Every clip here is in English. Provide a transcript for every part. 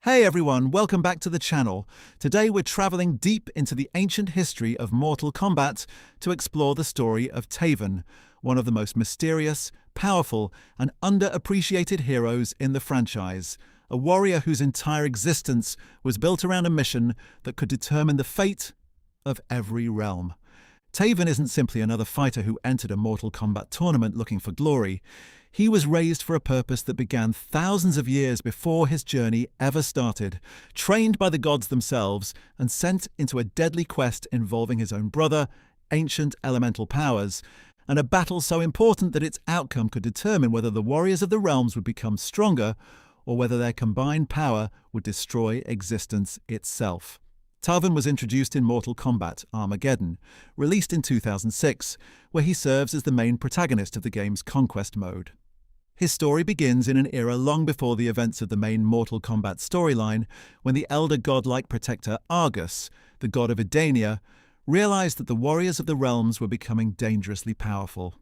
Hey everyone, welcome back to the channel. Today we're traveling deep into the ancient history of Mortal Kombat to explore the story of Taven, one of the most mysterious, powerful, and underappreciated heroes in the franchise. A warrior whose entire existence was built around a mission that could determine the fate of every realm. Taven isn't simply another fighter who entered a Mortal Kombat tournament looking for glory. He was raised for a purpose that began thousands of years before his journey ever started, trained by the gods themselves, and sent into a deadly quest involving his own brother, ancient elemental powers, and a battle so important that its outcome could determine whether the warriors of the realms would become stronger or whether their combined power would destroy existence itself. Taven was introduced in Mortal Kombat Armageddon, released in 2006, where he serves as the main protagonist of the game's Conquest mode. His story begins in an era long before the events of the main Mortal Kombat storyline, when the elder godlike protector Argus, the god of Edenian, realized that the warriors of the realms were becoming dangerously powerful.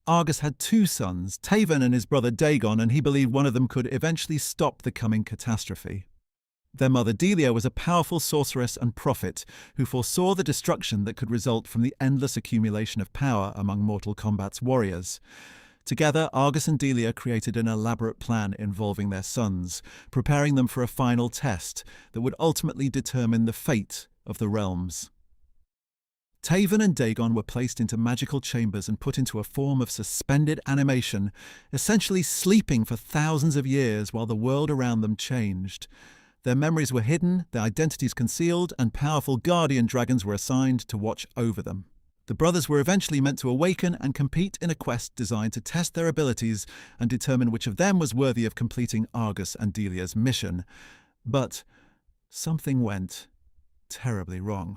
Argus had two sons, Taven and his brother Daegon, and he believed one of them could eventually stop the coming catastrophe. Their mother Delia was a powerful sorceress and prophet who foresaw the destruction that could result from the endless accumulation of power among Mortal Kombat's warriors. Together, Argus and Delia created an elaborate plan involving their sons, preparing them for a final test that would ultimately determine the fate of the realms. Taven and Daegon were placed into magical chambers and put into a form of suspended animation, essentially sleeping for thousands of years while the world around them changed. Their memories were hidden, their identities concealed, and powerful guardian dragons were assigned to watch over them. The brothers were eventually meant to awaken and compete in a quest designed to test their abilities and determine which of them was worthy of completing Argus and Delia's mission. But something went terribly wrong.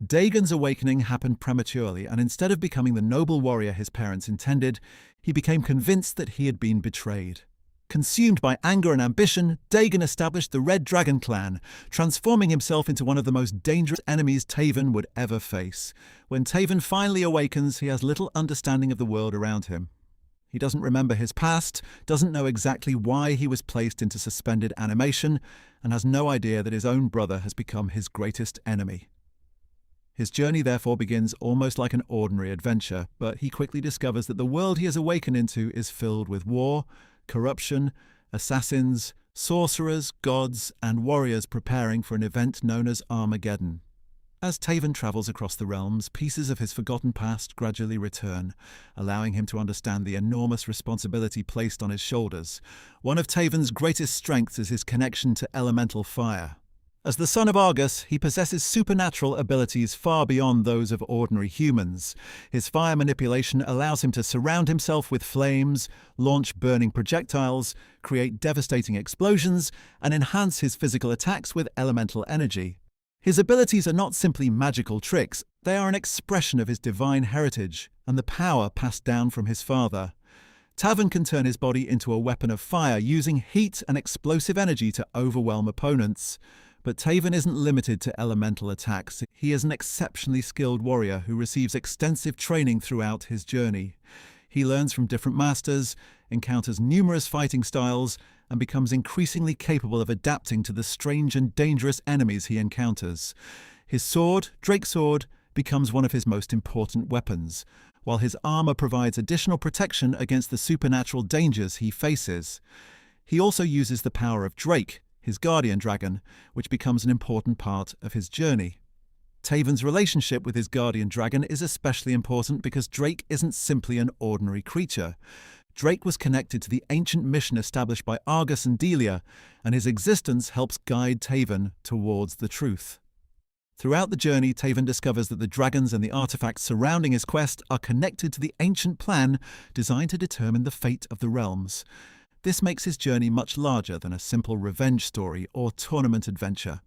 Daegon's awakening happened prematurely, and instead of becoming the noble warrior his parents intended, he became convinced that he had been betrayed. Consumed by anger and ambition, Daegon established the Red Dragon clan, transforming himself into one of the most dangerous enemies Taven would ever face. When Taven finally awakens, he has little understanding of the world around him. He doesn't remember his past, doesn't know exactly why he was placed into suspended animation, and has no idea that his own brother has become his greatest enemy. His journey therefore begins almost like an ordinary adventure, but he quickly discovers that the world he has awakened into is filled with war, corruption, assassins, sorcerers, gods, and warriors preparing for an event known as Armageddon. As Taven travels across the realms, pieces of his forgotten past gradually return, allowing him to understand the enormous responsibility placed on his shoulders. One of Taven's greatest strengths is his connection to elemental fire. As the son of Argus, he possesses supernatural abilities far beyond those of ordinary humans. His fire manipulation allows him to surround himself with flames, launch burning projectiles, create devastating explosions, and enhance his physical attacks with elemental energy. His abilities are not simply magical tricks, they are an expression of his divine heritage and the power passed down from his father. Taven can turn his body into a weapon of fire, using heat and explosive energy to overwhelm opponents. But Taven isn't limited to elemental attacks. He is an exceptionally skilled warrior who receives extensive training throughout his journey. He learns from different masters, encounters numerous fighting styles, and becomes increasingly capable of adapting to the strange and dangerous enemies he encounters. His sword, Drakesword, becomes one of his most important weapons, while his armor provides additional protection against the supernatural dangers he faces. He also uses the power of Drake, his guardian dragon, which becomes an important part of his journey. Taven's relationship with his guardian dragon is especially important because Drake isn't simply an ordinary creature. Drake was connected to the ancient mission established by Argus and Delia, and his existence helps guide Taven towards the truth. Throughout the journey, Taven discovers that the dragons and the artifacts surrounding his quest are connected to the ancient plan designed to determine the fate of the realms. This makes his journey much larger than a simple revenge story or tournament adventure.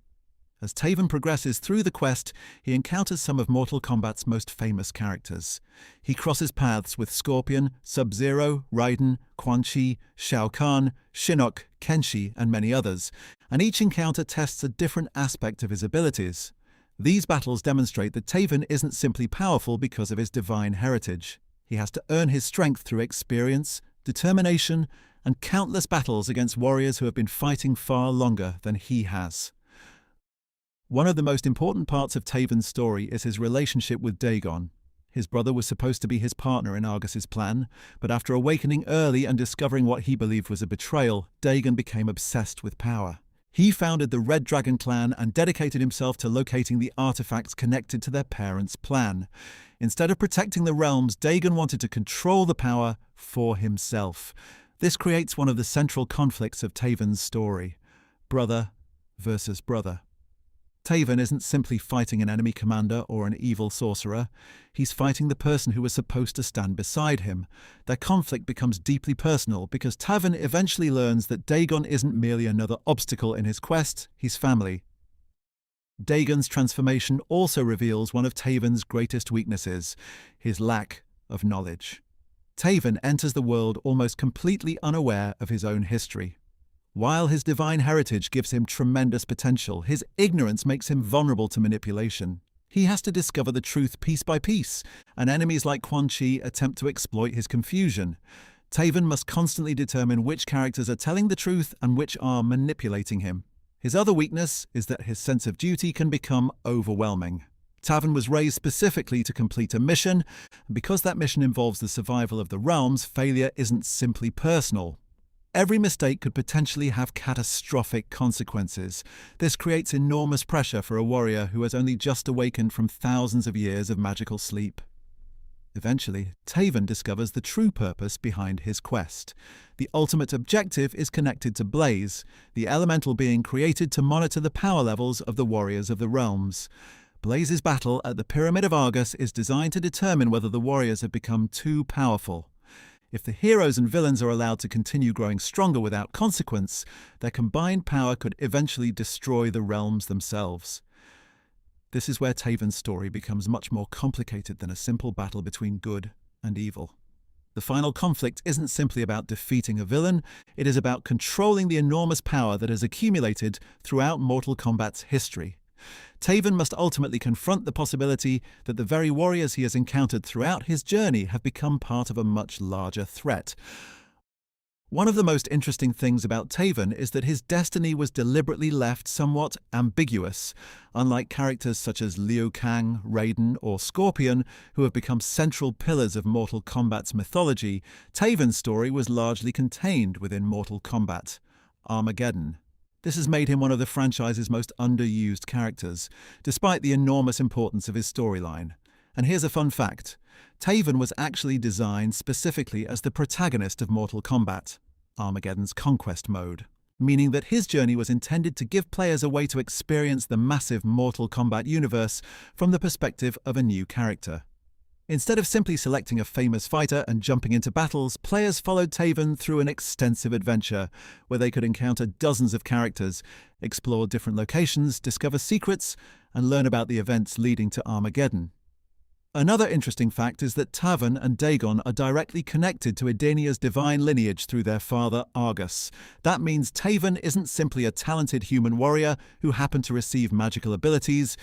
As Taven progresses through the quest, he encounters some of Mortal Kombat's most famous characters. He crosses paths with Scorpion, Sub-Zero, Raiden, Quan Chi, Shao Kahn, Shinnok, Kenshi, and many others, and each encounter tests a different aspect of his abilities. These battles demonstrate that Taven isn't simply powerful because of his divine heritage. He has to earn his strength through experience, determination, and countless battles against warriors who have been fighting far longer than he has. One of the most important parts of Taven's story is his relationship with Daegon. His brother was supposed to be his partner in Argus's plan, but after awakening early and discovering what he believed was a betrayal, Daegon became obsessed with power. He founded the Red Dragon clan and dedicated himself to locating the artifacts connected to their parents' plan. Instead of protecting the realms, Daegon wanted to control the power for himself. This creates one of the central conflicts of Taven's story: brother versus brother. Taven isn't simply fighting an enemy commander or an evil sorcerer. He's fighting the person who was supposed to stand beside him. Their conflict becomes deeply personal because Taven eventually learns that Daegon isn't merely another obstacle in his quest, he's family. Daegon's transformation also reveals one of Taven's greatest weaknesses: his lack of knowledge. Taven enters the world almost completely unaware of his own history. While his divine heritage gives him tremendous potential, his ignorance makes him vulnerable to manipulation. He has to discover the truth piece by piece, and enemies like Quan Chi attempt to exploit his confusion. Taven must constantly determine which characters are telling the truth and which are manipulating him. His other weakness is that his sense of duty can become overwhelming. Taven was raised specifically to complete a mission, and because that mission involves the survival of the realms, failure isn't simply personal. Every mistake could potentially have catastrophic consequences. This creates enormous pressure for a warrior who has only just awakened from thousands of years of magical sleep. Eventually, Taven discovers the true purpose behind his quest. The ultimate objective is connected to Blaze, the elemental being created to monitor the power levels of the warriors of the realms. Blaze's battle at the Pyramid of Argus is designed to determine whether the warriors have become too powerful. If the heroes and villains are allowed to continue growing stronger without consequence, their combined power could eventually destroy the realms themselves. This is where Taven's story becomes much more complicated than a simple battle between good and evil. The final conflict isn't simply about defeating a villain, it is about controlling the enormous power that has accumulated throughout Mortal Kombat's history. Taven must ultimately confront the possibility that the very warriors he has encountered throughout his journey have become part of a much larger threat. One of the most interesting things about Taven is that his destiny was deliberately left somewhat ambiguous. Unlike characters such as Liu Kang, Raiden, or Scorpion, who have become central pillars of Mortal Kombat's mythology, Taven's story was largely contained within Mortal Kombat: Armageddon. This has made him one of the franchise's most underused characters, despite the enormous importance of his storyline. And here's a fun fact: Taven was actually designed specifically as the protagonist of Mortal Kombat, Armageddon's Konquest mode, meaning that his journey was intended to give players a way to experience the massive Mortal Kombat universe from the perspective of a new character. Instead of simply selecting a famous fighter and jumping into battles, players followed Taven through an extensive adventure where they could encounter dozens of characters, explore different locations, discover secrets, and learn about the events leading to Armageddon. Another interesting fact is that Taven and Daegon are directly connected to Edenia's divine lineage through their father Argus. That means Taven isn't simply a talented human warrior who happened to receive magical abilities.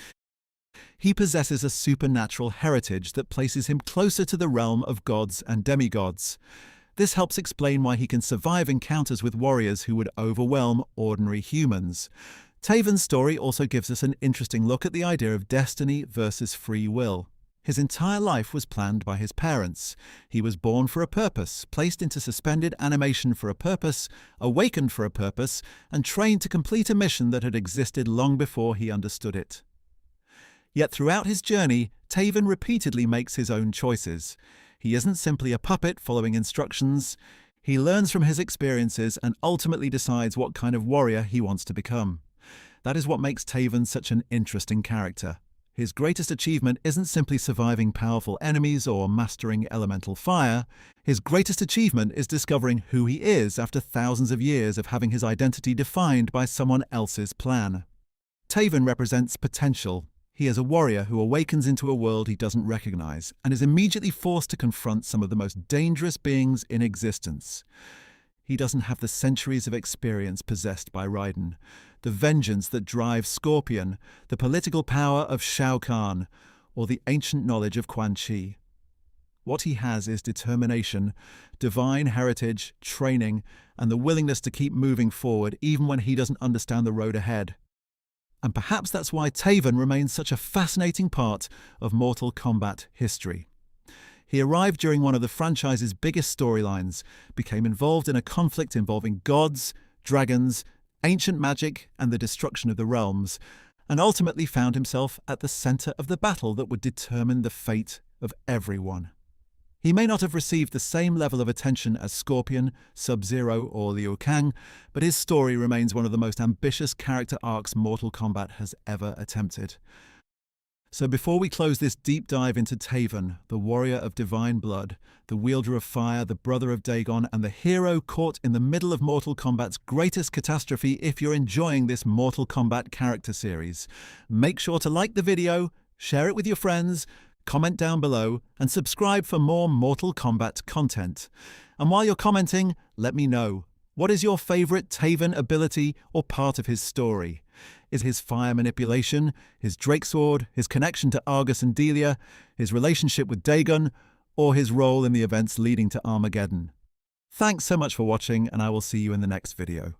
He possesses a supernatural heritage that places him closer to the realm of gods and demigods. This helps explain why he can survive encounters with warriors who would overwhelm ordinary humans. Taven's story also gives us an interesting look at the idea of destiny versus free will. His entire life was planned by his parents. He was born for a purpose, placed into suspended animation for a purpose, awakened for a purpose, and trained to complete a mission that had existed long before he understood it. Yet throughout his journey, Taven repeatedly makes his own choices. He isn't simply a puppet following instructions. He learns from his experiences and ultimately decides what kind of warrior he wants to become. That is what makes Taven such an interesting character. His greatest achievement isn't simply surviving powerful enemies or mastering elemental fire. His greatest achievement is discovering who he is after thousands of years of having his identity defined by someone else's plan. Taven represents potential. He is a warrior who awakens into a world he doesn't recognize and is immediately forced to confront some of the most dangerous beings in existence. He doesn't have the centuries of experience possessed by Raiden, the vengeance that drives Scorpion, the political power of Shao Kahn, or the ancient knowledge of Quan Chi. What he has is determination, divine heritage, training, and the willingness to keep moving forward even when he doesn't understand the road ahead. And perhaps that's why Taven remains such a fascinating part of Mortal Kombat history. He arrived during one of the franchise's biggest storylines, became involved in a conflict involving gods, dragons, ancient magic, and the destruction of the realms, and ultimately found himself at the center of the battle that would determine the fate of everyone. He may not have received the same level of attention as Scorpion, Sub-Zero, or Liu Kang, but his story remains one of the most ambitious character arcs Mortal Kombat has ever attempted. So before we close this deep dive into Taven, the warrior of divine blood, the wielder of fire, the brother of Daegon, and the hero caught in the middle of Mortal Kombat's greatest catastrophe, if you're enjoying this Mortal Kombat character series, make sure to like the video, share it with your friends, comment down below, and subscribe for more Mortal Kombat content. And while you're commenting, let me know, what is your favorite Taven ability or part of his story? Is his fire manipulation, his Drakesword, his connection to Argus and Delia, his relationship with Daegon, or his role in the events leading to Armageddon? Thanks so much for watching, and I will see you in the next video.